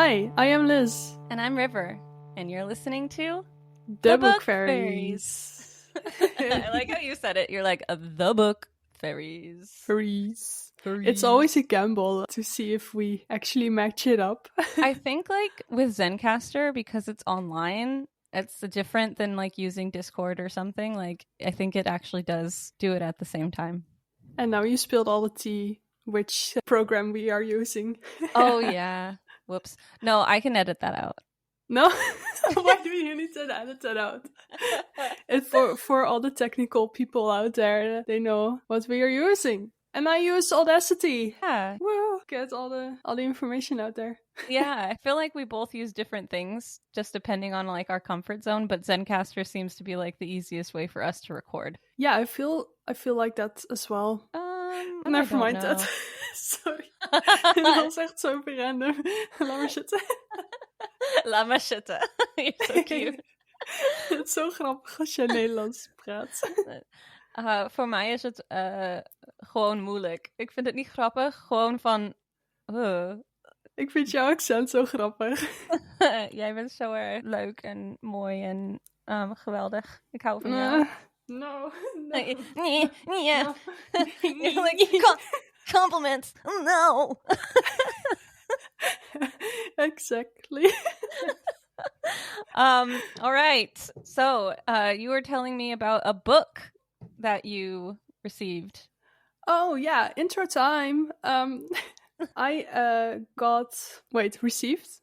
Hi, I am Liz. And I'm River, and you're listening to The Book Fairies. I like how you said it. You're like, the Book Fairies. Fairies. It's always a gamble to see if we actually match it up. I think like with Zencastr, because it's online, it's different than like using Discord or something. Like, I think it actually does do it at the same time. And now you spilled all the tea, which program we are using. Oh, yeah. Whoops. No, I can edit that out. No? Why do you need to edit that out? And for all the technical people out there, they know what we are using. And I use Audacity. Yeah. Woo! Get all the information out there. Yeah, I feel like we both use different things just depending on like our comfort zone, but Zencastr seems to be like the easiest way for us to record. Yeah, I feel like that as well. Never mind that. Sorry. Dat was echt zo random. Laat maar zitten. Laat maar zitten. You're so cute. Het is zo grappig als je Nederlands praat. Voor mij is het gewoon moeilijk. Ik vind het niet grappig, gewoon van... Ik vind jouw accent zo grappig. Jij bent zo erg leuk en mooi en geweldig. Ik hou van jou. No. Nee. Like, compliments. No. Exactly. All right. So, you were telling me about a book that you received. Oh, yeah. Intro time. I received.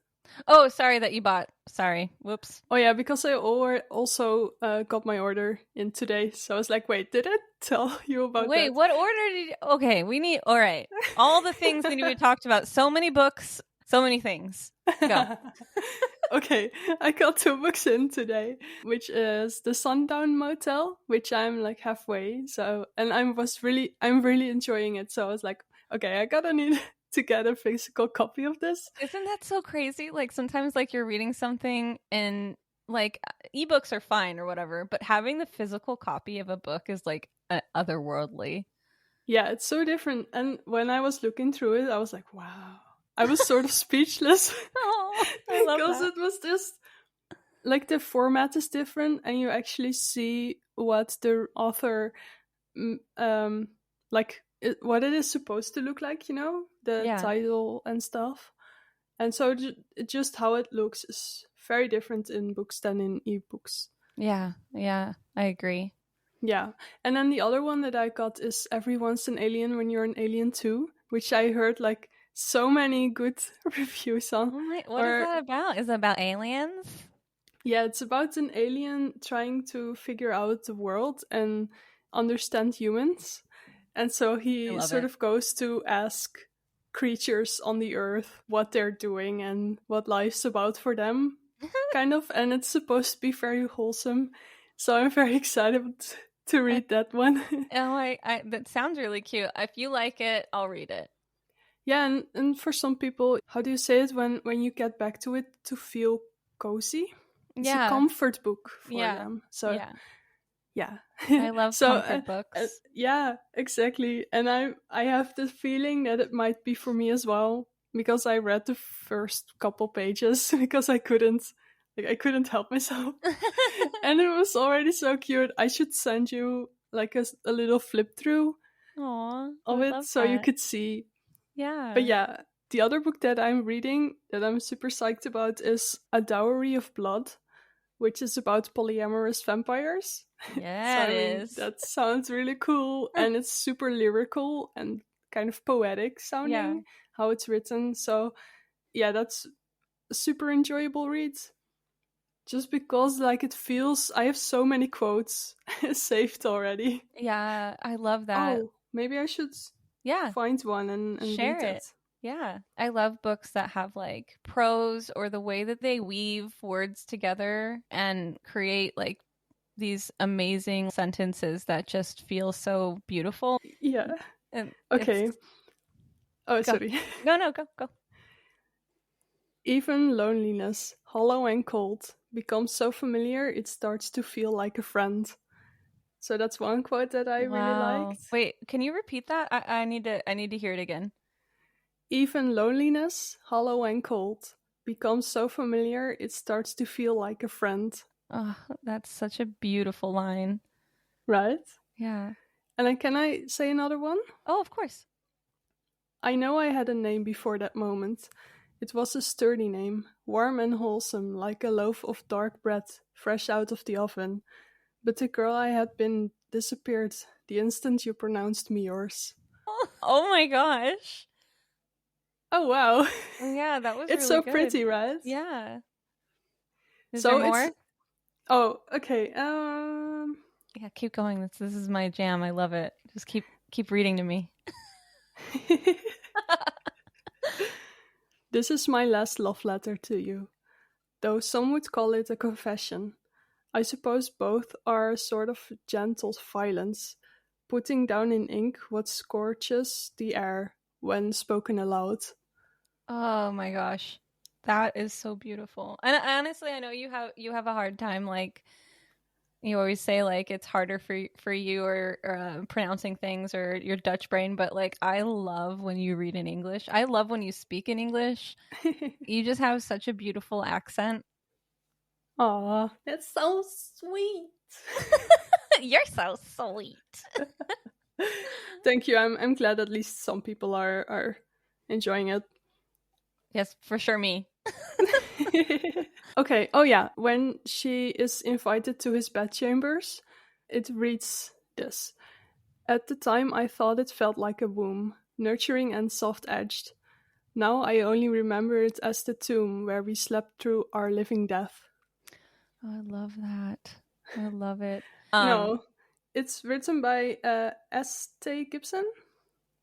Oh, sorry that you bought. Sorry. Whoops. Oh, yeah, because I also got my order in today. So I was like, wait, did I tell you about that? Wait, what order did you... Okay, all right. All the things that we talked about. So many books, so many things. Go. Okay, I got 2 books in today, which is The Sundown Motel, which I'm like halfway. So, and I'm really enjoying it. So I was like, okay, I gotta need to get a physical copy of this. Isn't that so crazy? Like sometimes like you're reading something and like ebooks are fine or whatever, but having the physical copy of a book is like otherworldly. Yeah, it's so different. And when I was looking through it, I was like, wow. I was sort of speechless. Oh, I love because that. It was just like the format is different and you actually see what the author what it is supposed to look like, the title and stuff. And so just how it looks is very different in books than in ebooks. Yeah, I agree. Yeah. And then the other one that I got is Everyone's an Alien When You're an Alien Too, which I heard like so many good reviews on. What is that about? Is it about aliens? Yeah, it's about an alien trying to figure out the world and understand humans. And so he sort of goes to ask creatures on the earth what they're doing and what life's about for them, kind of. And it's supposed to be very wholesome. So I'm very excited to read that one. That sounds really cute. If you like it, I'll read it. Yeah, and for some people, how do you say it when you get back to it, to feel cozy? It's a comfort book for them. So yeah. I love comfort books. Yeah, exactly. And I have the feeling that it might be for me as well, because I read the first couple pages because I couldn't help myself. And it was already so cute. I should send you like a little flip through of it so you could see. Yeah. But yeah, the other book that I'm reading that I'm super psyched about is A Dowry of Blood, which is about polyamorous vampires. Yeah, it is. That sounds really cool. And it's super lyrical and kind of poetic sounding, how it's written. So yeah, that's a super enjoyable read. Just because like it feels, I have so many quotes saved already. Yeah, I love that. Oh, maybe I should find one and share read it. Yeah, I love books that have like prose or the way that they weave words together and create like these amazing sentences that just feel so beautiful. Yeah. And okay. Oh, sorry. No, go. Even loneliness, hollow and cold, becomes so familiar it starts to feel like a friend. So that's one quote that I really liked. Wait, can you repeat that? I need to hear it again. Even loneliness, hollow and cold, becomes so familiar, it starts to feel like a friend. Oh, that's such a beautiful line. Right? Yeah. And can I say another one? Oh, of course. I know I had a name before that moment. It was a sturdy name, warm and wholesome, like a loaf of dark bread, fresh out of the oven. But the girl I had been disappeared the instant you pronounced me yours. Oh my gosh. Oh, wow. Yeah, that was It's really so good. pretty, right? Yeah. Is So there more? Oh, okay. Yeah, keep going. This is my jam. I love it. Just keep reading to me. This is my last love letter to you, though some would call it a confession. I suppose both are a sort of gentle violence, putting down in ink what scorches the air when spoken aloud. Oh my gosh. That is so beautiful. And honestly, I know you have a hard time, like you always say, like it's harder for you or pronouncing things or your Dutch brain, but like I love when you read in English. I love when you speak in English. You just have such a beautiful accent. Aw, that's so sweet. You're so sweet. Thank you. I'm glad at least some people are enjoying it. Yes, for sure me. Okay, oh yeah, when she is invited to his bedchambers, it reads this. At the time, I thought it felt like a womb, nurturing and soft-edged. Now I only remember it as the tomb where we slept through our living death. Oh, I love that. I love it. No, it's written by S.T. Gibson.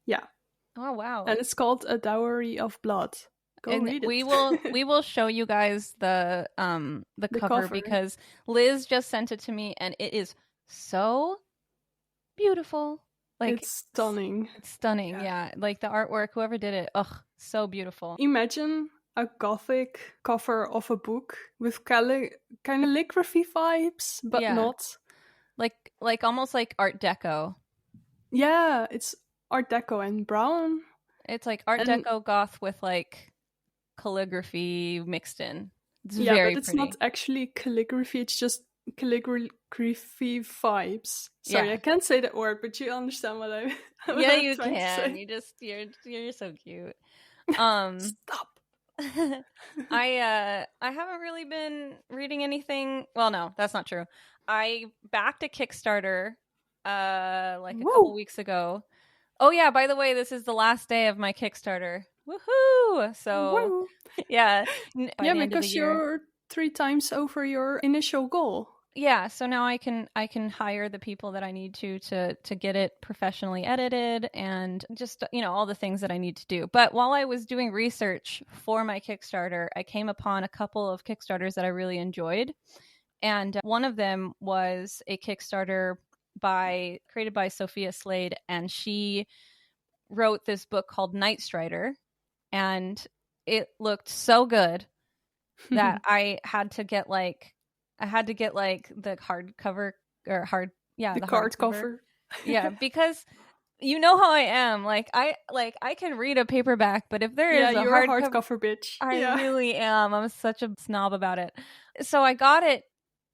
Yeah. Oh wow. And it's called A Dowry of Blood. Go read it. We will show you guys the cover because Liz just sent it to me and it is so beautiful. Like it's stunning. It's stunning, yeah. Like the artwork, whoever did it, so beautiful. Imagine a gothic cover of a book with kind of calligraphy vibes, but not. Like almost like Art Deco. Yeah, it's Art Deco and brown. It's like Art Deco goth with like calligraphy mixed in. It's very but it's pretty. Not actually calligraphy, it's just calligraphy vibes. Sorry, I can't say that word, but you understand what I'm yeah, you can. You're so cute. Stop. I haven't really been reading anything. Well, no, that's not true. I backed a Kickstarter like a couple weeks ago. Oh yeah, by the way, this is the last day of my Kickstarter. Woohoo! So yeah. Yeah, because you're 3 times over your initial goal. Yeah, so now I can hire the people that I need to get it professionally edited and just, all the things that I need to do. But while I was doing research for my Kickstarter, I came upon a couple of Kickstarters that I really enjoyed. And one of them was a Kickstarter created by Sophia Slade, and she wrote this book called Night Strider, and it looked so good that I had to get the hardcover or the card cover. Yeah, because you know how I am. I can read a paperback, but if there is a hardcover bitch. I really am. I'm such a snob about it. So I got it,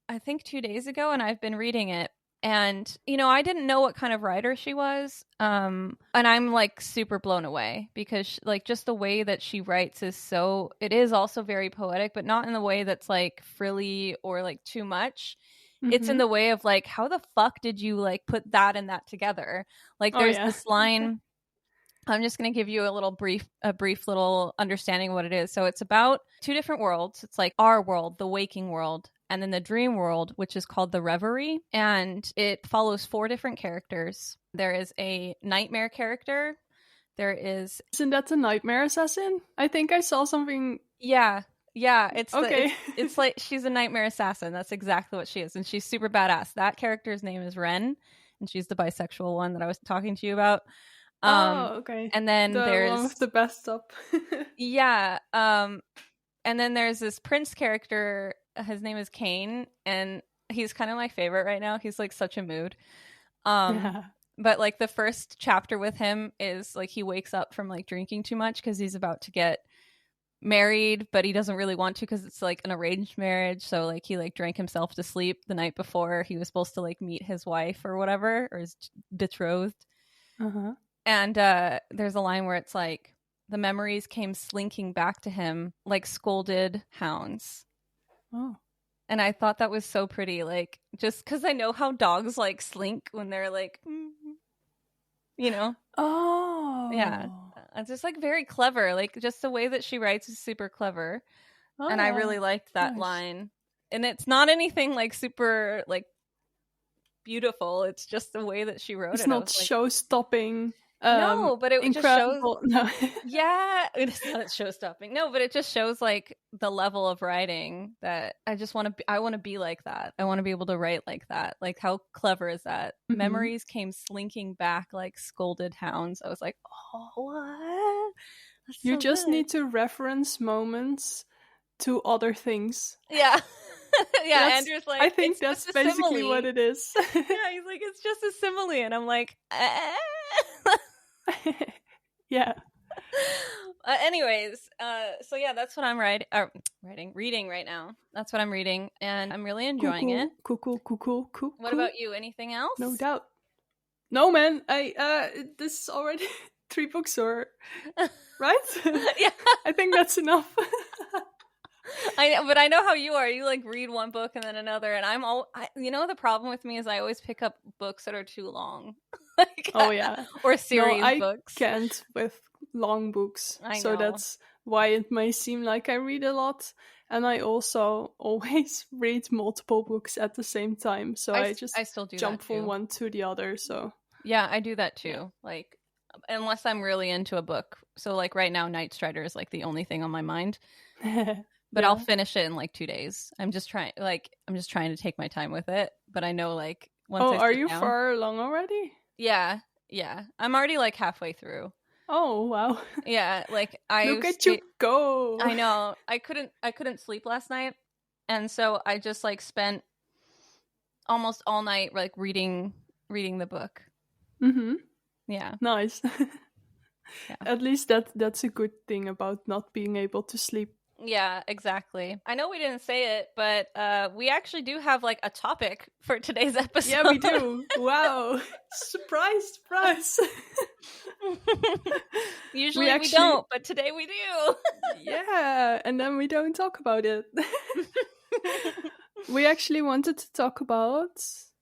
I think 2 days ago, and I've been reading it. And, I didn't know what kind of writer she was. And I'm like super blown away because just the way that she writes it is also very poetic, but not in the way that's like frilly or like too much. Mm-hmm. It's in the way of like, how the fuck did you like put that and that together? Like there's this line. I'm just going to give you a brief little understanding of what it is. So it's about 2 different worlds. It's like our world, the waking world, and then the dream world, which is called the Reverie. And it follows 4 different characters. There is a nightmare character. Isn't that the nightmare assassin? I think I saw something. Yeah. It's okay. It's like she's a nightmare assassin. That's exactly what she is. And she's super badass. That character's name is Ren. And she's the bisexual one that I was talking to you about. Okay. And then there's one with the best up. Yeah. And then there's this prince character. His name is Kane, and he's kind of my favorite right now. He's like such a mood. But like the first chapter with him is like he wakes up from like drinking too much because he's about to get married, but he doesn't really want to because it's like an arranged marriage. So like he like drank himself to sleep the night before he was supposed to like meet his wife or whatever, or his betrothed. And there's a line where it's like, the memories came slinking back to him like scolded hounds. Oh. And I thought that was so pretty, like, just because I know how dogs like slink when they're like, you know? Oh. Yeah. It's just like very clever. Like just the way that she writes is super clever. Oh, and I really liked that line. And it's not anything like super like beautiful. It's just the way that she wrote it. It's not show-stopping. No, but it incredible. Just shows. No. Yeah, it's not show-stopping. No, but it just shows like the level of writing that I just want to. I want to be like that. I want to be able to write like that. Like how clever is that? Memories came slinking back like scolded hounds. I was like, oh, what? That's you so just good. need to reference moments to other things. Yeah. Yeah, Andrew's like, I think that's basically what it is. Yeah, he's like, it's just a simile, and I'm like, yeah. Anyways, so yeah, that's what I'm reading right now. That's what I'm reading, and I'm really enjoying it. Cool. What about you? Anything else? No doubt. No, man. This is already 3 books, or right? Yeah, I think that's enough. But I know how you are. You like read one book and then another, and the problem with me is I always pick up books that are too long. Like, oh yeah, or series books. I can't with long books, so that's why it may seem like I read a lot. And I also always read multiple books at the same time, so I still jump from one to the other. So yeah, I do that too. Yeah. Like unless I'm really into a book. So like right now, Night Strider is like the only thing on my mind. But I'll finish it in like 2 days. I'm just trying to take my time with it. But I know like once I sit are you down, far along already? Yeah. I'm already like halfway through. Oh wow. Yeah, like look at you go. I know. I couldn't sleep last night. And so I just like spent almost all night like reading the book. Yeah. Nice. Yeah. At least that's a good thing about not being able to sleep. Yeah, exactly. I know we didn't say it, but we actually do have like a topic for today's episode. Yeah, we do. Wow. Surprise. Usually we don't, but today we do. Yeah, and then we don't talk about it. We actually wanted to talk about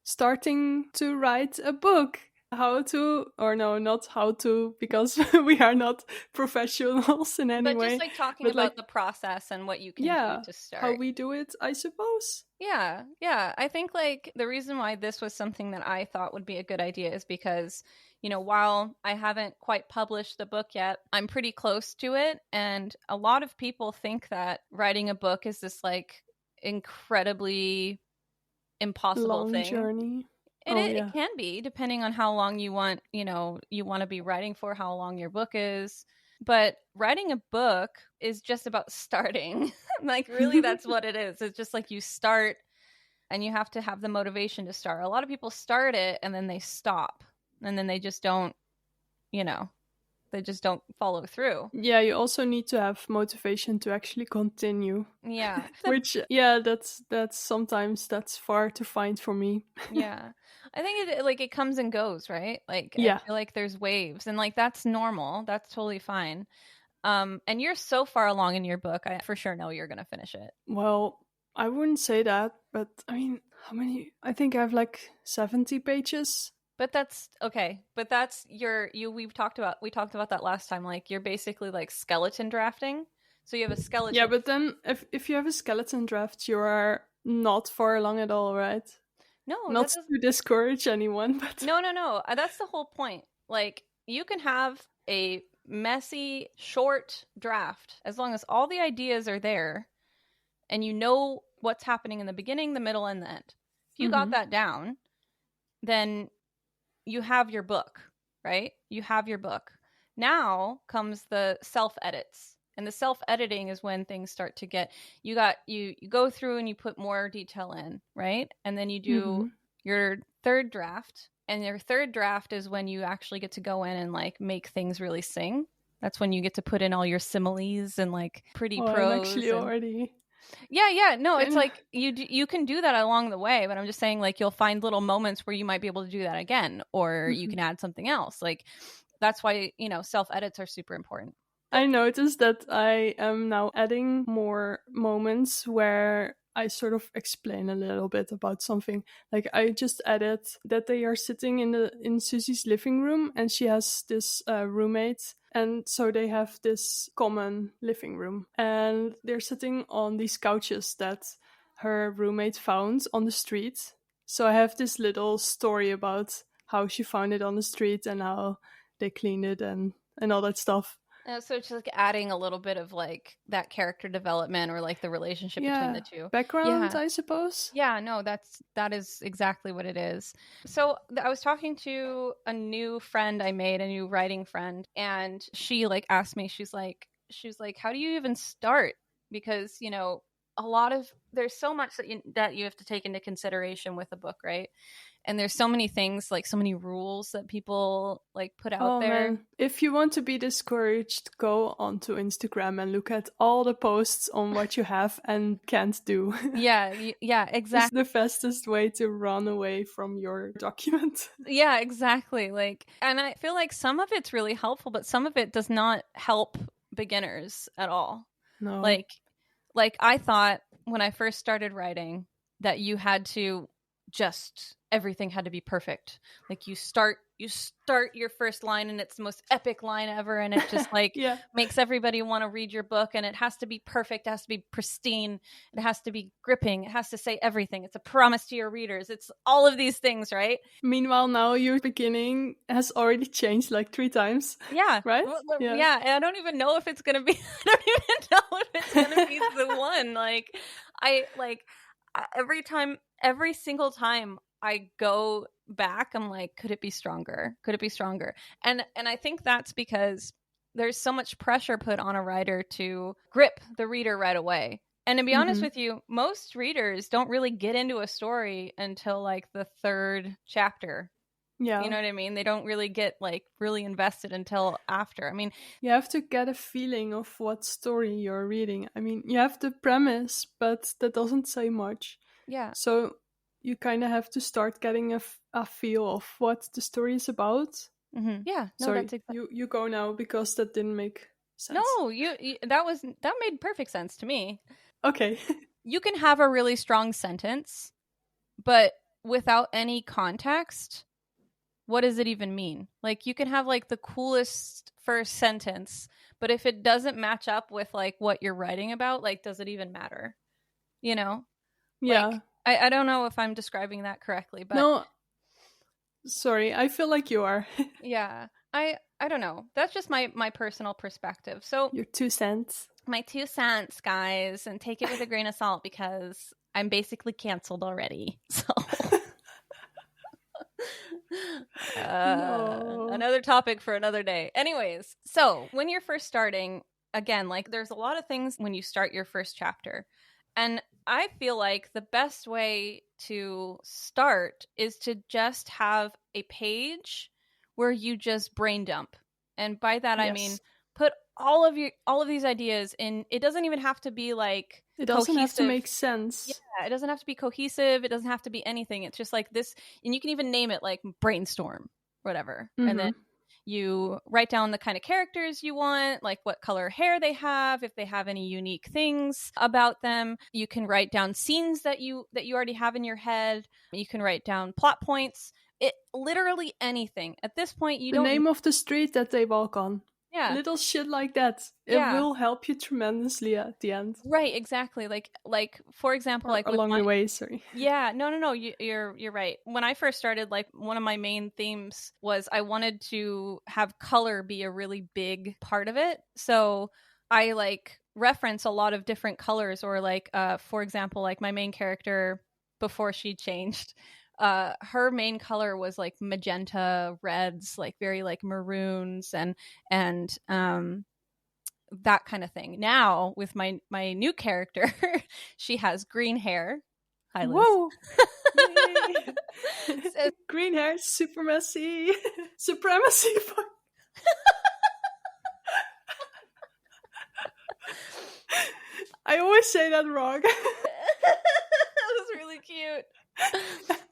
starting to write a book. Not how to, because we are not professionals in any way. But just like talking about the process and what you can do to start. How we do it, I suppose. Yeah. I think like the reason why this was something that I thought would be a good idea is because, while I haven't quite published the book yet, I'm pretty close to it. And a lot of people think that writing a book is this like incredibly impossible long journey. It can be, depending on how long you want to be writing for, how long your book is. But writing a book is just about starting. Like, really, that's what it is. It's just like you start and you have to have the motivation to start. A lot of people start it and then they stop. And then they just don't, they just don't follow through. Yeah, you also need to have motivation to actually continue. Yeah. Which, that's sometimes that's far to find for me. Yeah. I think it comes and goes, right? Like, I feel like there's waves, and like that's normal. That's totally fine. And you're so far along in your book, I for sure know you're going to finish it. Well, I wouldn't say that, but I mean, how many? I think I have like 70 pages. But that's okay. But that's we talked about that last time. Like you're basically like skeleton drafting. So you have a skeleton. Yeah, but then if you have a skeleton draft, you are not far along at all, right? No, not to discourage anyone, but no. That's the whole point. Like you can have a messy, short draft as long as all the ideas are there, and you know what's happening in the beginning, the middle, and the end. If you got that down, then you have your book, right? You have your book. Now comes the self-edits. And the self-editing is when things start to get, you go through and you put more detail in, right? And then you do your third draft. And your third draft is when you actually get to go in and like make things really sing. That's when you get to put in all your similes and like pretty prose. I'm actually already. Yeah. No, it's like you can do that along the way, but I'm just saying like you'll find little moments where you might be able to do that again, or you can add something else. Like that's why, self-edits are super important. I noticed that I am now adding more moments where I sort of explain a little bit about something. Like I just added that they are sitting in Susie's living room, and she has this roommate, and so they have this common living room, and they're sitting on these couches that her roommate found on the street. So I have this little story about how she found it on the street and how they cleaned it and all that stuff. So it's just like adding a little bit of like that character development or like the relationship between the two. Background, I suppose. Yeah, no, that is exactly what it is. So I was talking to a new friend I made, a new writing friend, and she like asked me, she's like, how do you even start? Because, there's so much that you have to take into consideration with a book, right? And there's so many things, like so many rules that people like put out there. Man. If you want to be discouraged, go onto Instagram and look at all the posts on what you have and can't do. Yeah, exactly. It's the fastest way to run away from your document. Yeah, exactly. Like, and I feel like some of it's really helpful, but some of it does not help beginners at all. No. Like I thought when I first started writing that you had to everything had to be perfect. Like you start your first line and it's the most epic line ever, and it just like makes everybody want to read your book, and it has to be perfect, it has to be pristine, it has to be gripping, it has to say everything, it's a promise to your readers, it's all of these things, right? Meanwhile, now your beginning has already changed like 3 times. Yeah. Right? Yeah. And I don't even know if it's gonna be the one. Like every single time I go back, I'm like, could it be stronger? Could it be stronger? And I think that's because there's so much pressure put on a writer to grip the reader right away. And to be honest with you, most readers don't really get into a story until like the 3rd chapter. Yeah. You know what I mean? They don't really get like really invested until after. I mean, you have to get a feeling of what story you're reading. I mean, you have the premise, but that doesn't say much. Yeah. So you kind of have to start getting a feel of what the story is about. Mm-hmm. Yeah. No, sorry, that's exactly. You go now because that didn't make sense. No, that made perfect sense to me. Okay. You can have a really strong sentence, but without any context, what does it even mean? Like you can have like the coolest first sentence, but if it doesn't match up with like what you're writing about, like does it even matter? You know? Yeah. Like, I don't know if I'm describing that correctly, but no. Sorry, I feel like you are. Yeah. I don't know. That's just my personal perspective. So your 2 cents. My 2 cents, guys, and take it with a grain of salt because I'm basically canceled already. So another topic for another day. Anyways, so when you're first starting, again, like there's a lot of things when you start your first chapter. And I feel like the best way to start is to just have a page where you just brain dump. And by that, I mean, put all of these ideas in. It doesn't even have to be like it doesn't cohesive. Have to make sense. Yeah, it doesn't have to be cohesive. It doesn't have to be anything. It's just like this, and you can even name it like brainstorm, whatever. And then you write down the kind of characters you want, like what color hair they have, if they have any unique things about them. You can write down scenes that you already have in your head. You can write down plot points. It literally anything. At this point, the name of the street that they walk on. Yeah. Little shit like that. It will help you tremendously at the end. Right, exactly. Like for example, like along the way, sorry. Yeah, no. You're right. When I first started, like one of my main themes was I wanted to have color be a really big part of it. So I like reference a lot of different colors, or like for example, like my main character before she changed, her main color was like magenta, reds, like very like maroons and that kind of thing. Now with my new character, she has green hair. Hi, Liz. Whoa! So, green hair, supremacy. I always say that wrong. That was really cute.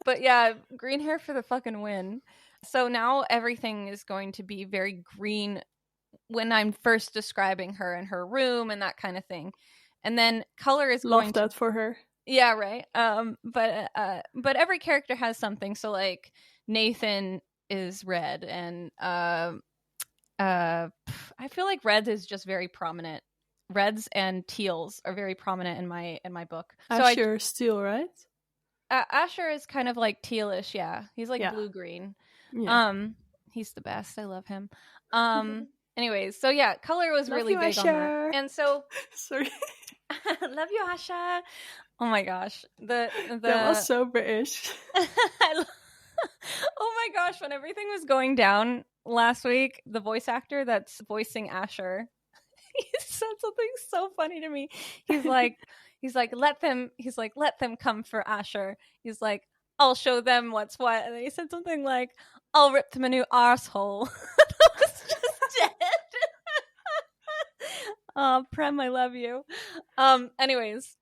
But yeah, green hair for the fucking win. So now everything is going to be very green when I'm first describing her in her room and that kind of thing. And then color is Love that for her. Yeah, right. But every character has something. So like Nathan is red, and I feel like red is just very prominent. Reds and teals are very prominent in my book. Asher is teal, right? Asher is kind of like tealish, yeah. He's like blue green. Yeah. He's the best. I love him. Anyways, so yeah, color was love really you, big Asher. on that. And so sorry. Love you, Asher. Oh my gosh. That was so British. Oh my gosh, when everything was going down last week, the voice actor that's voicing Asher, he said something so funny to me. He's like, let them come for Asher. He's like, I'll show them what's what. And then he said something like, I'll rip them a new arsehole. I was just dead. Oh, Prem, I love you. Anyways.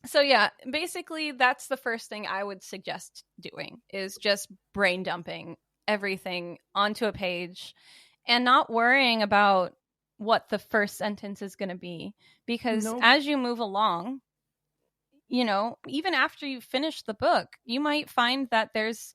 So yeah, basically that's the first thing I would suggest doing, is just brain dumping everything onto a page and not worrying about what the first sentence is going to be, because as you move along, you know, even after you finish the book, you might find that there's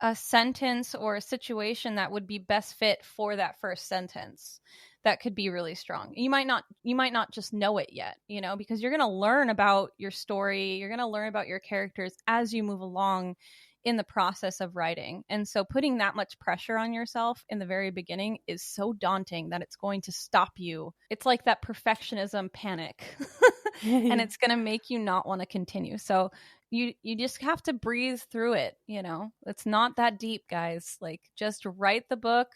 a sentence or a situation that would be best fit for that first sentence that could be really strong. You might not just know it yet, you know, because you're going to learn about your story, you're going to learn about your characters as you move along in the process of writing. And so putting that much pressure on yourself in the very beginning is so daunting that it's going to stop you. It's like that perfectionism panic. And it's going to make you not want to continue. So you just have to breathe through it, you know. It's not that deep, guys. Like, just write the book,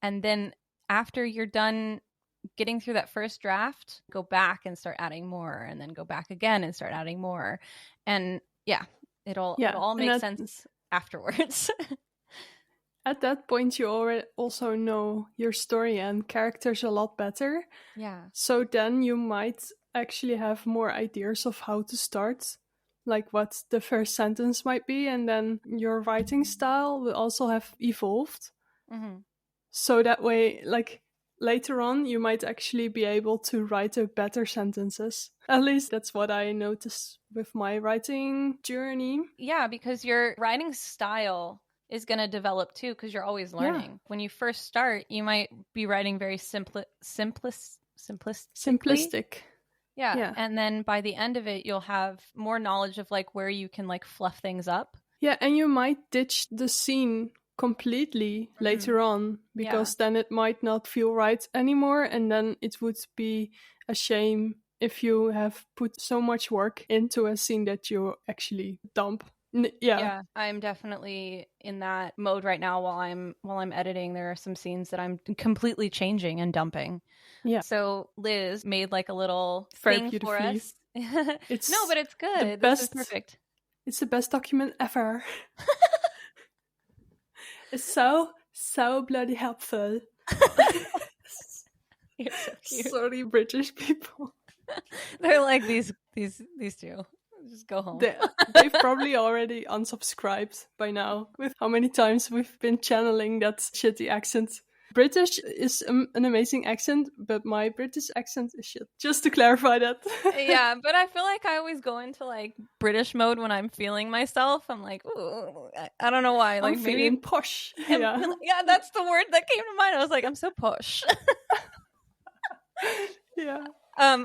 and then after you're done getting through that first draft, go back and start adding more, and then go back again and start adding more. And yeah, it'll all make sense afterwards. At that point, you already also know your story and characters a lot better. Yeah. So then you might actually have more ideas of how to start, like what the first sentence might be, and then your writing style will also have evolved. Mm-hmm. So that way, like, later on, you might actually be able to write a better sentences. At least that's what I noticed with my writing journey. Yeah, because your writing style is going to develop too, because you're always learning. Yeah. When you first start, you might be writing very simplistic. Yeah. And then by the end of it, you'll have more knowledge of like where you can like fluff things up. Yeah, and you might ditch the scene completely later on, because then it might not feel right anymore, and then it would be a shame if you have put so much work into a scene that you actually dump. Yeah, I'm definitely in that mode right now. While I'm editing, there are some scenes that I'm completely changing and dumping. Yeah. So Liz made like a little thing for us. It's no, but it's good. This is perfect. It's the best document ever. It's so bloody helpful. You're so cute. Sorry, British people. They're like these two. Just go home. They've probably already unsubscribed by now with how many times we've been channeling that shitty accent. British is an amazing accent, but my British accent is shit. Just to clarify that. Yeah, but I feel like I always go into like British mode when I'm feeling myself. I'm like, ooh, I don't know why. Like, I'm maybe feeling posh. Yeah, that's the word that came to mind. I was like, I'm so posh. Yeah.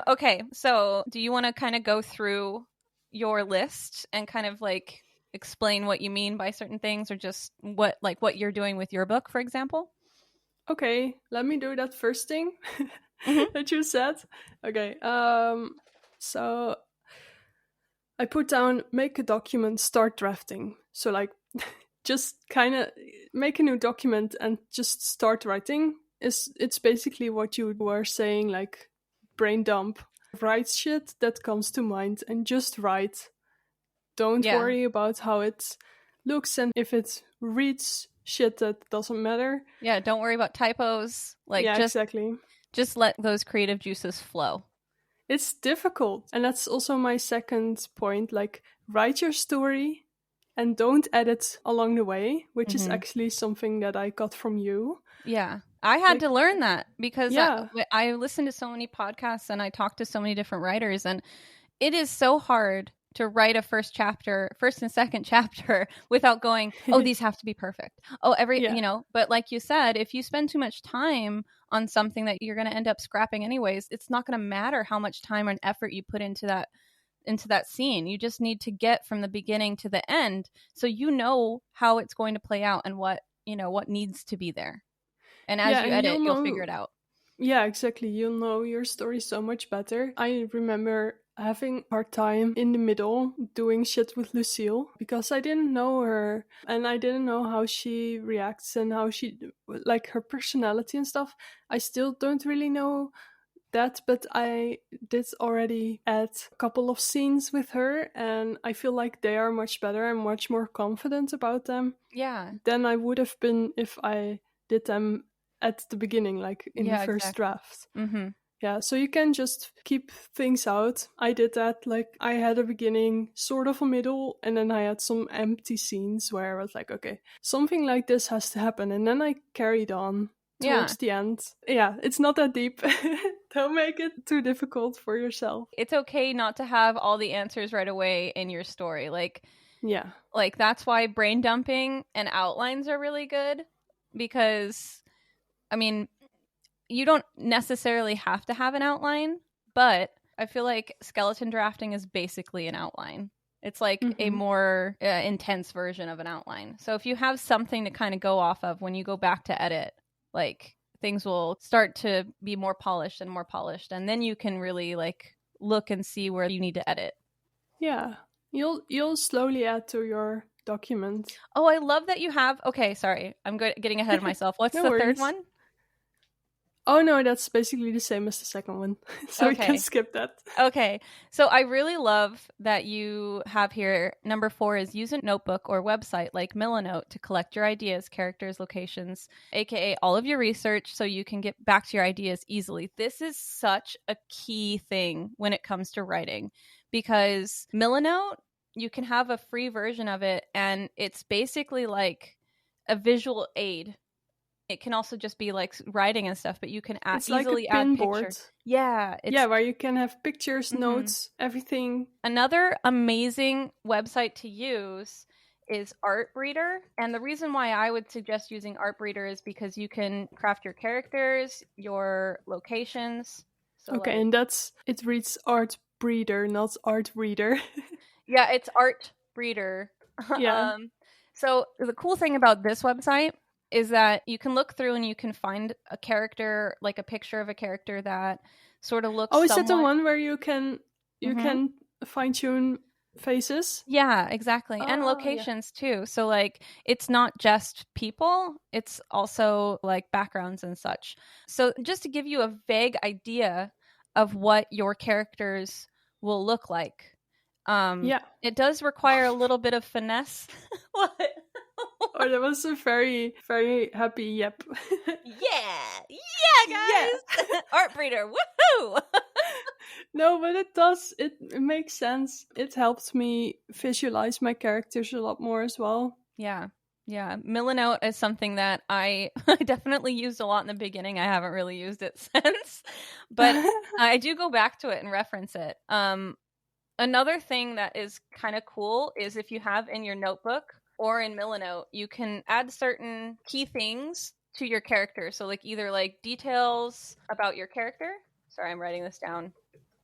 Okay, so do you want to kind of go through your list and kind of like explain what you mean by certain things, or just what you're doing with your book, for example? Okay, let me do that first thing that you said. Okay, so I put down, make a document, start drafting. So like, just kind of make a new document and just start writing. It's basically what you were saying, like brain dump. Write shit that comes to mind and just write. Don't worry about how it looks, and if it reads shit, that doesn't matter. Yeah, don't worry about typos. Like, exactly. Just let those creative juices flow. It's difficult. And that's also my second point. Like, write your story and don't edit along the way, which is actually something that I got from you. Yeah. I had to learn that because I listen to so many podcasts and I talk to so many different writers, and it is so hard to write a first and second chapter without going, oh, these have to be perfect. Oh, but like you said, if you spend too much time on something that you're going to end up scrapping anyways, it's not going to matter how much time and effort you put into that scene. You just need to get from the beginning to the end so you know how it's going to play out and what needs to be there. And as you edit, you'll figure it out. Yeah, exactly. You'll know your story so much better. I remember having a hard time in the middle doing shit with Lucille because I didn't know her and I didn't know how she reacts and how she, like, her personality and stuff. I still don't really know that, but I did already add a couple of scenes with her and I feel like they are much better and much more confident about them. Yeah. Than I would have been if I did them at the beginning, like in the first draft. Yeah, so you can just keep things out. I did that. Like, I had a beginning, sort of a middle, and then I had some empty scenes where I was like, okay, something like this has to happen. And then I carried on towards the end. Yeah, it's not that deep. Don't make it too difficult for yourself. It's okay not to have all the answers right away in your story. Like, yeah. Like, that's why brain dumping and outlines are really good because, I mean, you don't necessarily have to have an outline, but I feel like skeleton drafting is basically an outline. It's like a more intense version of an outline. So if you have something to kind of go off of when you go back to edit, like, things will start to be more polished, and then you can really like look and see where you need to edit. Yeah. You'll slowly add to your document. Oh, I love that you have... Okay, sorry. I'm getting ahead of myself. What's the third one? Oh, no, that's basically the same as the second one. So we can skip that. Okay. So I really love that you have here, number 4 is use a notebook or website like Milanote to collect your ideas, characters, locations, aka all of your research so you can get back to your ideas easily. This is such a key thing when it comes to writing because Milanote, you can have a free version of it and it's basically like a visual aid. It can also just be like writing and stuff, but you can easily add pictures. Yeah. Where you can have pictures, notes, everything. Another amazing website to use is Artbreeder. And the reason why I would suggest using Artbreeder is because you can craft your characters, your locations. So and it reads Artbreeder, not Art Reader. Yeah, it's Artbreeder. Yeah. So the cool thing about this website is that you can look through and you can find a character, like a picture of a character that sort of looks is that the one where you can fine-tune faces? Yeah, exactly. And locations too. So like it's not just people, it's also like backgrounds and such. So just to give you a vague idea of what your characters will look like. It does require a little bit of finesse. What? Oh, that was a very, very happy yep. Yeah, guys. Yeah. Artbreeder, woohoo! No, but it makes sense. It helped me visualize my characters a lot more as well. Yeah. Milanote is something that I definitely used a lot in the beginning. I haven't really used it since, but I do go back to it and reference it. Another thing that is kind of cool is if you have in your notebook or in Milanote, you can add certain key things to your character. So like either like details about your character. Sorry, I'm writing this down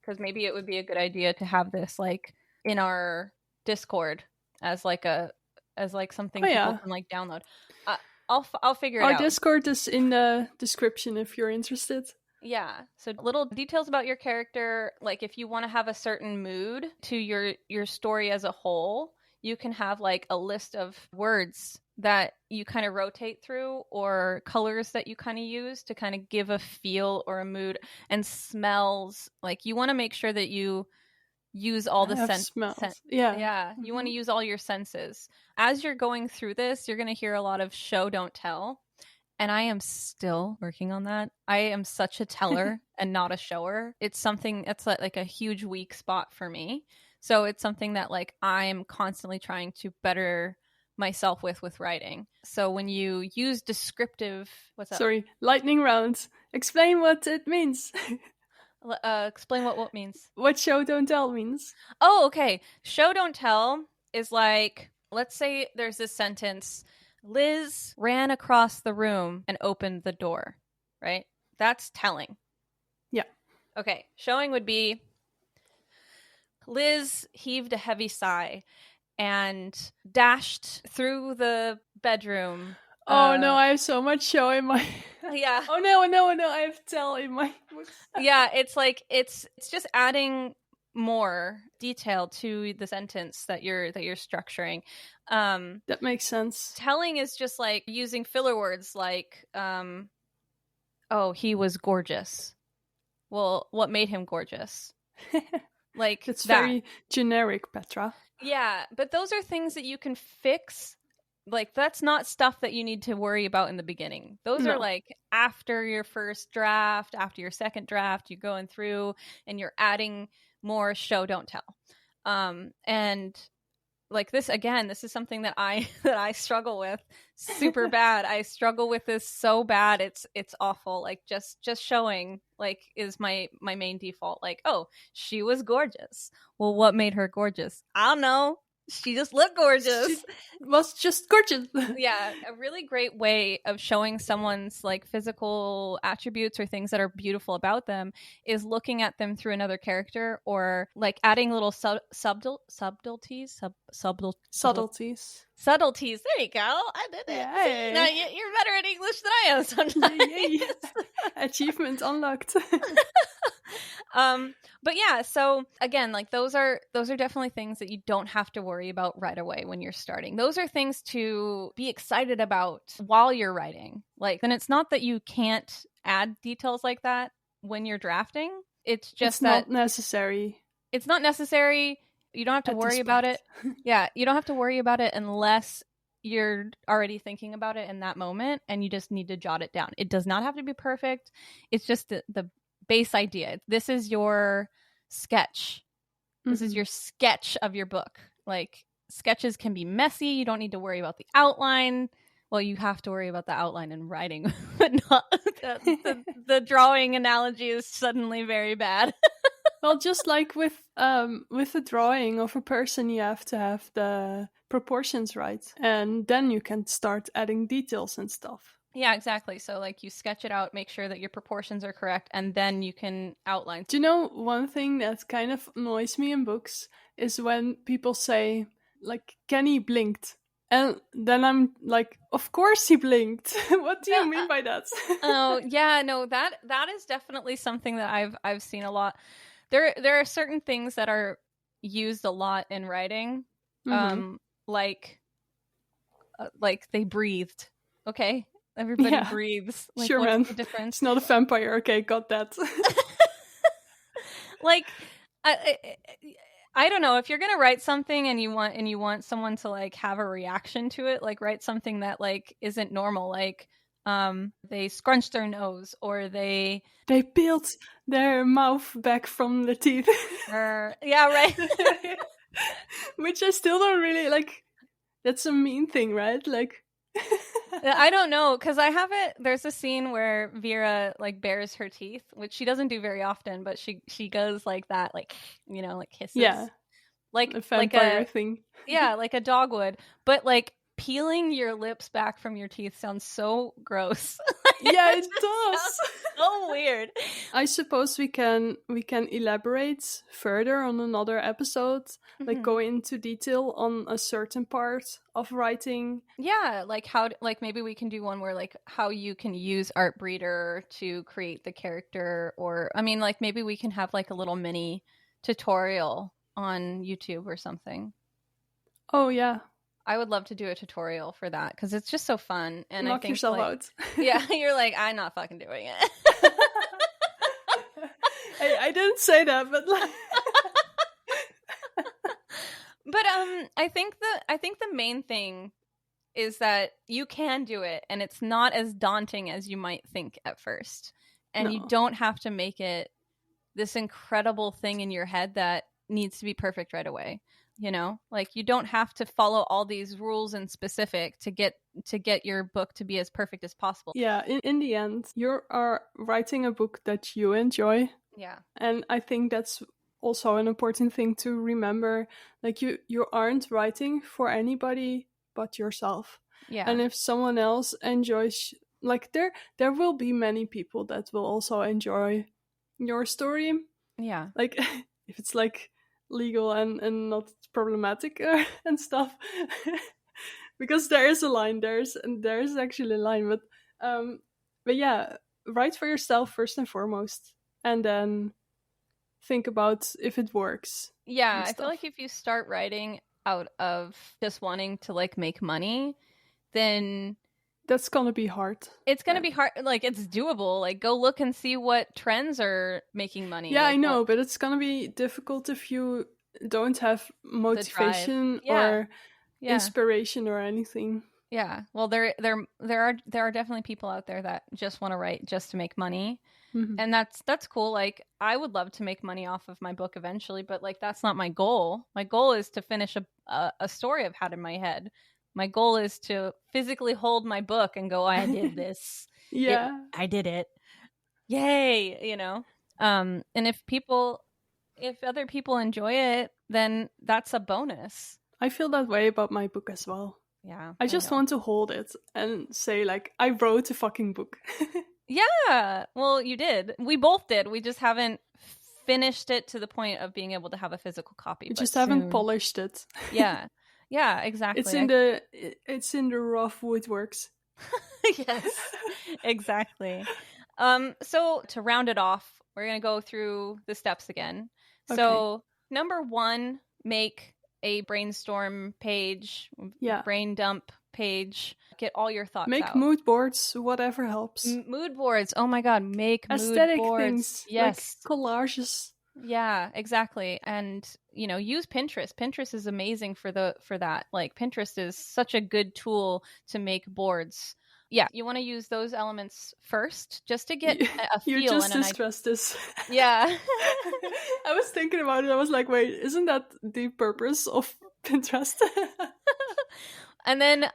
because maybe it would be a good idea to have this like in our Discord as something people can like download. I'll figure it out. Our Discord is in the description if you're interested. Yeah. So little details about your character, like if you want to have a certain mood to your story as a whole, you can have like a list of words that you kind of rotate through or colors that you kind of use to kind of give a feel or a mood, and smells. Like you want to make sure that you use all the senses. Yeah. You want to use all your senses. As you're going through this, you're going to hear a lot of show, don't tell. And I am still working on that. I am such a teller and not a shower. It's something that's like a huge weak spot for me. So it's something that like I'm constantly trying to better myself with writing. So when you use descriptive, what's up? Sorry, lightning round. Explain what it means. Explain what means. What show don't tell means. Oh, okay. Show don't tell is like, let's say there's this sentence, Liz ran across the room and opened the door, right? That's telling. Yeah. Okay. Showing would be Liz heaved a heavy sigh and dashed through the bedroom. Oh no, I have so much show in my yeah. Oh no, I have tell in my books. Yeah, it's like it's just adding more detail to the sentence that you're structuring. That makes sense. Telling is just like using filler words like oh, he was gorgeous. Well, what made him gorgeous? Like it's that. Very generic, Petra. Yeah, but those are things that you can fix. Like, that's not stuff that you need to worry about in the beginning. Those are like after your first draft, after your second draft, you're going through and you're adding more show, don't tell. And like this, again, this is something that I struggle with super bad. I struggle with this so bad. It's awful. Like just showing like is my main default. Like, oh, she was gorgeous. Well, what made her gorgeous? I don't know. She just looked gorgeous. She was just gorgeous. Yeah, a really great way of showing someone's like physical attributes or things that are beautiful about them is looking at them through another character or like adding little subtleties. Subtleties. There you go. I did it. Yay. No, you're better at English than I am sometimes. Yay. Achievement unlocked. But yeah, so again, like those are definitely things that you don't have to worry about right away when you're starting. Those are things to be excited about while you're writing. Like, and it's not that you can't add details like that when you're drafting. It's just not necessary. It's not necessary. You don't have to worry about it. Yeah, you don't have to worry about it unless you're already thinking about it in that moment and you just need to jot it down. It does not have to be perfect. It's just the base idea. This is your sketch. This is your sketch of your book. Like, sketches can be messy. You don't need to worry about the outline. Well, you have to worry about the outline in writing, but not the drawing analogy is suddenly very bad. Well, just like with a drawing of a person, you have to have the proportions right, and then you can start adding details and stuff. Yeah, exactly. So like you sketch it out, make sure that your proportions are correct, and then you can outline. Do you know one thing that kind of annoys me in books is when people say, like, Kenny blinked. And then I'm like, of course he blinked. What do you mean by that? Oh, yeah, no, that is definitely something that I've seen a lot. There are certain things that are used a lot in writing. Like they breathed. Okay? Everybody breathes. Like, sure, what's man. The difference? It's not a vampire. Okay, got that. Like, I don't know, if you're gonna write something and you want someone to like have a reaction to it, like write something that like isn't normal, like they scrunched their nose or they peeled their mouth back from the teeth. Yeah, right. Which I still don't really like. That's a mean thing, right? Like. I don't know, because there's a scene where Vera like bares her teeth, which she doesn't do very often, but she goes like that, like, you know, like hisses. Yeah. Like a vampire thing. Yeah, like a dog would. But like peeling your lips back from your teeth sounds so gross. Yeah, it does. So weird. I suppose we can elaborate further on another episode, like go into detail on a certain part of writing. Yeah, like maybe we can do one where like how you can use Artbreeder to create the character, or I mean, like maybe we can have like a little mini tutorial on YouTube or something. Oh yeah. I would love to do a tutorial for that because it's just so fun. And knock I think yourself like, out. Yeah, you're like, I'm not fucking doing it. I didn't say that, but like. But I think the main thing is that you can do it, and it's not as daunting as you might think at first. And you don't have to make it this incredible thing in your head that needs to be perfect right away. You know, like you don't have to follow all these rules in specific to get your book to be as perfect as possible. Yeah, in the end, you are writing a book that you enjoy. Yeah. And I think that's also an important thing to remember. Like you aren't writing for anybody but yourself. Yeah. And if someone else enjoys, like there will be many people that will also enjoy your story. Yeah. Like if it's like legal and not problematic and stuff. Because there is a line, there's actually a line, but yeah, write for yourself first and foremost, and then think about if it works. Yeah, I feel like if you start writing out of just wanting to like make money, then that's gonna be hard. It's gonna be hard. Like, it's doable. Like, go look and see what trends are making money. Yeah, like, I know, but it's gonna be difficult if you don't have motivation or inspiration or anything. Yeah. Well, there are definitely people out there that just want to write just to make money. Mm-hmm. And that's cool. Like, I would love to make money off of my book eventually, but like that's not my goal. My goal is to finish a story I've had in my head. My goal is to physically hold my book and go, I did this. Yeah. I did it. Yay, you know. And if other people enjoy it, then that's a bonus. I feel that way about my book as well. Yeah. I just want to hold it and say like, I wrote a fucking book. Yeah. Well, you did. We both did. We just haven't finished it to the point of being able to have a physical copy. We just haven't polished it. Yeah. Yeah, exactly. It's in the rough woodworks. Yes. Exactly. So to round it off, we're going to go through the steps again. Okay. So, number 1, make a brainstorm page, brain dump page, get all your thoughts out. Make mood boards, whatever helps. Mood boards. Oh my god, make aesthetic mood boards. Things, yes, like collages. Yeah, exactly. And use Pinterest. Pinterest is amazing for that. Like, Pinterest is such a good tool to make boards. Yeah, you want to use those elements first just to get a feel. You just distressed this. Yeah. I was thinking about it. I was like, wait, isn't that the purpose of Pinterest? And then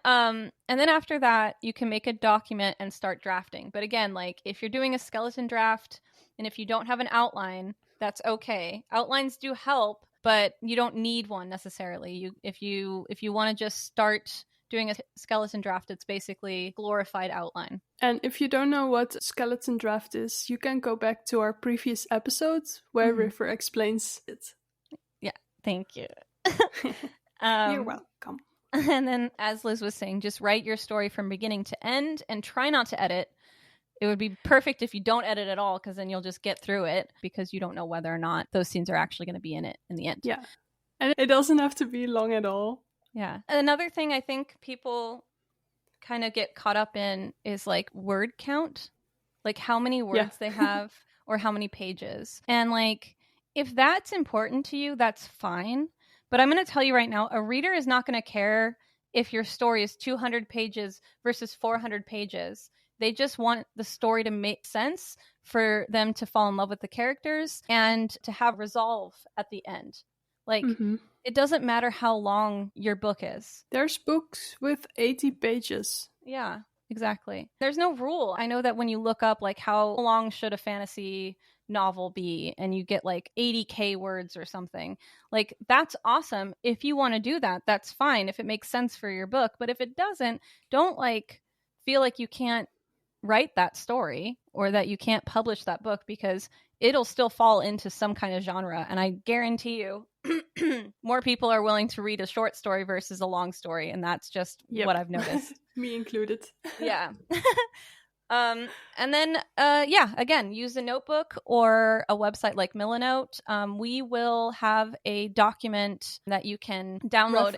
after that, you can make a document and start drafting. But again, like, if you're doing a skeleton draft and if you don't have an outline, that's okay. Outlines do help, but you don't need one necessarily. If you want to just start doing a skeleton draft, it's basically glorified outline. And if you don't know what skeleton draft is, you can go back to our previous episodes where River explains it. Yeah, thank you. You're welcome. And then, as Liz was saying, just write your story from beginning to end and try not to edit. It would be perfect if you don't edit at all, because then you'll just get through it because you don't know whether or not those scenes are actually going to be in it in the end. Yeah. And it doesn't have to be long at all. Yeah. Another thing I think people kind of get caught up in is like word count, like how many words they have or how many pages. And like, if that's important to you, that's fine. But I'm going to tell you right now, a reader is not going to care if your story is 200 pages versus 400 pages. They just want the story to make sense for them to fall in love with the characters and to have resolve at the end. Like, it doesn't matter how long your book is. There's books with 80 pages. Yeah, exactly. There's no rule. I know that when you look up, like, how long should a fantasy novel be, and you get like 80k words or something, like, that's awesome. If you want to do that, that's fine if it makes sense for your book. But if it doesn't, don't like feel like you can't write that story or that you can't publish that book, because it'll still fall into some kind of genre. And I guarantee you more people are willing to read a short story versus a long story. And that's just what I've noticed. Me included. Yeah. And then, again, use a notebook or a website like Millinote. We will have a document that you can download,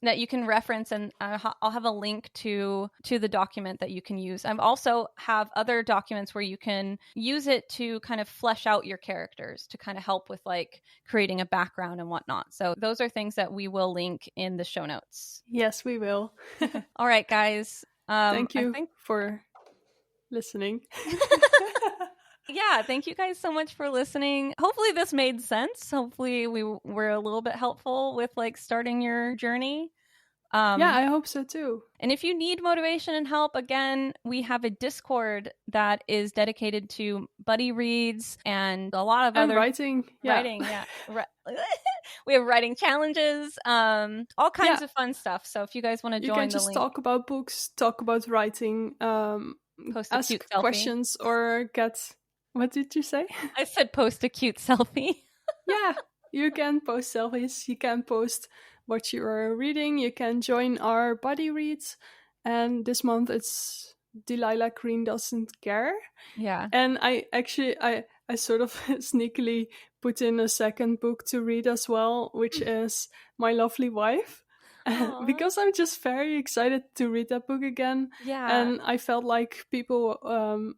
that you can reference, and I'll have a link to the document that you can use. I also have other documents where you can use it to kind of flesh out your characters, to kind of help with like creating a background and whatnot. So those are things that we will link in the show notes. Yes, we will. All right, guys. Thank you for listening. Yeah, thank you guys so much for listening. Hopefully this made sense. Hopefully we were a little bit helpful with like starting your journey. Yeah, I hope so too. And if you need motivation and help, again, we have a Discord that is dedicated to buddy reads and a lot of other writing. We have writing challenges, all kinds of fun stuff. So if you guys want to join, you can just talk about books, talk about writing, post a ask cute selfie. questions, or get. What did you say? I said post a cute selfie. Yeah, you can post selfies. You can post what you are reading. You can join our buddy reads. And this month it's Delilah Green Doesn't Care. Yeah. And I sort of sneakily put in a second book to read as well, which is My Lovely Wife. Because I'm just very excited to read that book again. Yeah. And I felt like people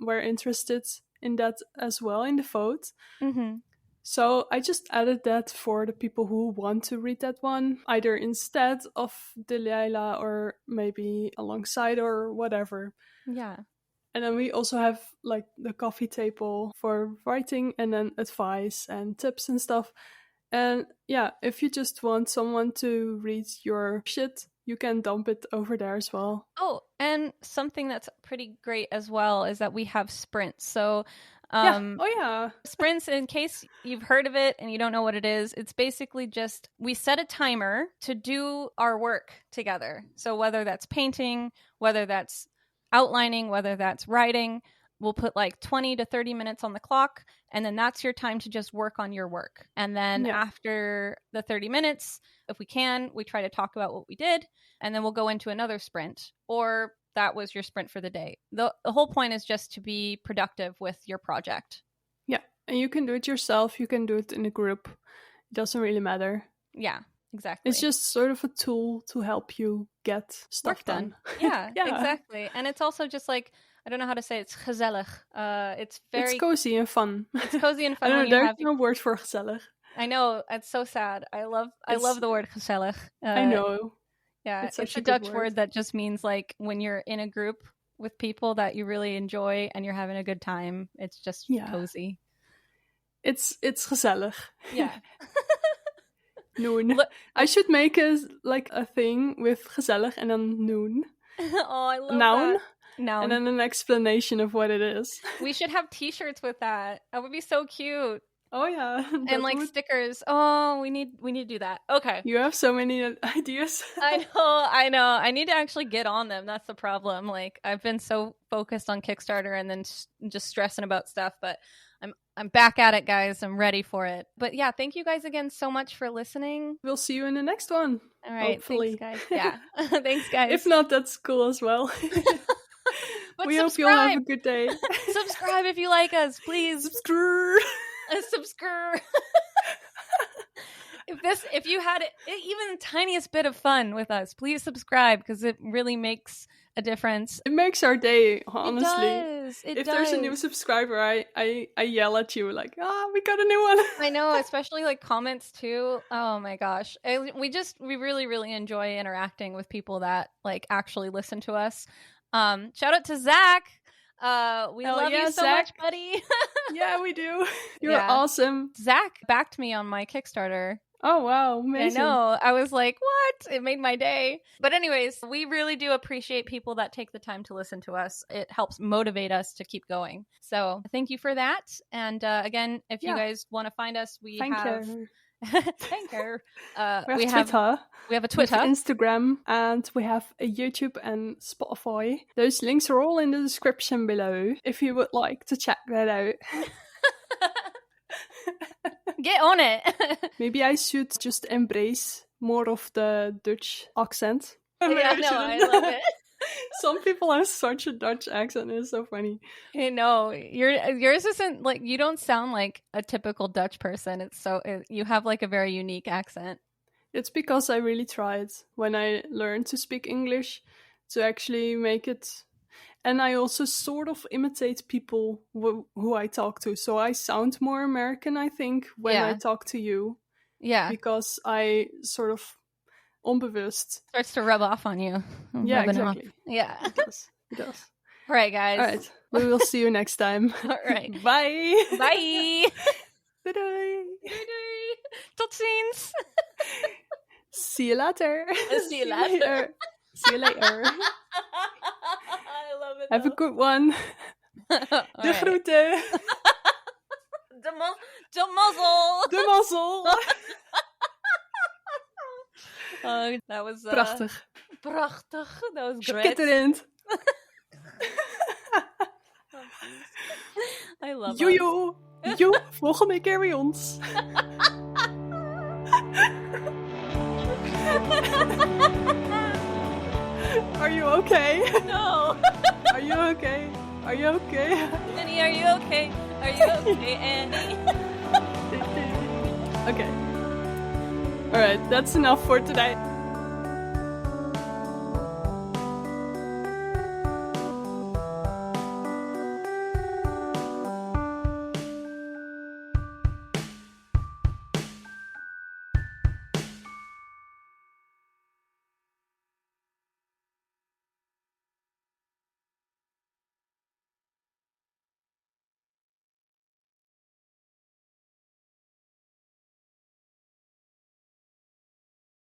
were interested in that as well in the vote. Mm-hmm. So I just added that for the people who want to read that one, either instead of Delilah or maybe alongside or whatever. Yeah. And then we also have like the coffee table for writing and then advice and tips and stuff. And yeah, if you just want someone to read your shit, you can dump it over there as well. Oh, and something that's pretty great as well is that we have sprints. So sprints, in case you've heard of it and you don't know what it is, it's basically just we set a timer to do our work together. So whether that's painting, whether that's outlining, whether that's writing, we'll put like 20 to 30 minutes on the clock, and then that's your time to just work on your work. And then after the 30 minutes, if we can, we try to talk about what we did, and then we'll go into another sprint, or that was your sprint for the day. The whole point is just to be productive with your project. Yeah, and you can do it yourself, you can do it in a group. It doesn't really matter. Yeah, exactly. It's just sort of a tool to help you get stuff done. Yeah, exactly. And it's also just like, I don't know how to say it. It's gezellig. It's cozy and fun. It's cozy and fun. I don't know, there's no word for gezellig. I know, it's so sad. I love the word gezellig. I know. Yeah, it's a Dutch word that just means like when you're in a group with people that you really enjoy and you're having a good time. It's just cozy. It's gezellig. Yeah. Noon. I should make a thing with gezellig and then noon. Oh, I love Noun. that. Noun. And then an explanation of what it is. We should have t-shirts with that. That would be so cute. Oh yeah. And like stickers. Oh, we need to do that. Okay. You have so many ideas. I know. I need to actually get on them. That's the problem. Like I've been so focused on Kickstarter and then just stressing about stuff, but I'm back at it, guys. I'm ready for it. But yeah, thank you guys again so much for listening. We'll see you in the next one. All right. Hopefully. Thanks, guys. Yeah. Thanks, guys. If not, that's cool as well. But we hope you'll have a good day. Subscribe if you like us, please. Subscribe. If you had even the tiniest bit of fun with us, please subscribe, because it really makes a difference. It makes our day, honestly. It does. There's a new subscriber, I yell at you like, we got a new one. I know, especially like comments too. Oh my gosh. We really, really enjoy interacting with people that like actually listen to us. Shout out to Zach. We love you so much, buddy. Yeah, we do. You're awesome. Zach backed me on my Kickstarter. Oh, wow. Amazing. I know. I was like, what? It made my day. But anyways, we really do appreciate people that take the time to listen to us. It helps motivate us to keep going. So thank you for that. And again, if you guys want to find us, we have Twitter. We have a Twitter, Instagram, and we have a YouTube and Spotify. Those links are all in the description below if you would like to check that out. Get on it. Maybe I should just embrace more of the Dutch accent. Yeah, no, I love it. Some people have such a Dutch accent. It's so funny. I know. Yours isn't like, you don't sound like a typical Dutch person. You have like a very unique accent. It's because I really tried when I learned to speak English to actually make it. And I also sort of imitate people who I talk to. So I sound more American, I think, when I talk to you. Yeah. Because I sort of onbewust starts to rub off on you. Yeah, exactly. Yeah. It does. All right, guys. All right. We will see you next time. All right. Bye. Bye. Doei. Doei. Tot ziens. See you later. See you later. See you later. I love it. Have a good one. De groeten. De mazzel. De mazzel. That was prachtig. Prachtig. That was great. Schitterend. I love it. Joejoe. Jo, volgende keer bij ons. Are you okay? No. Are you okay? Are you okay? Annie, are you okay? Are you okay, Annie? Okay. Alright, that's enough for today.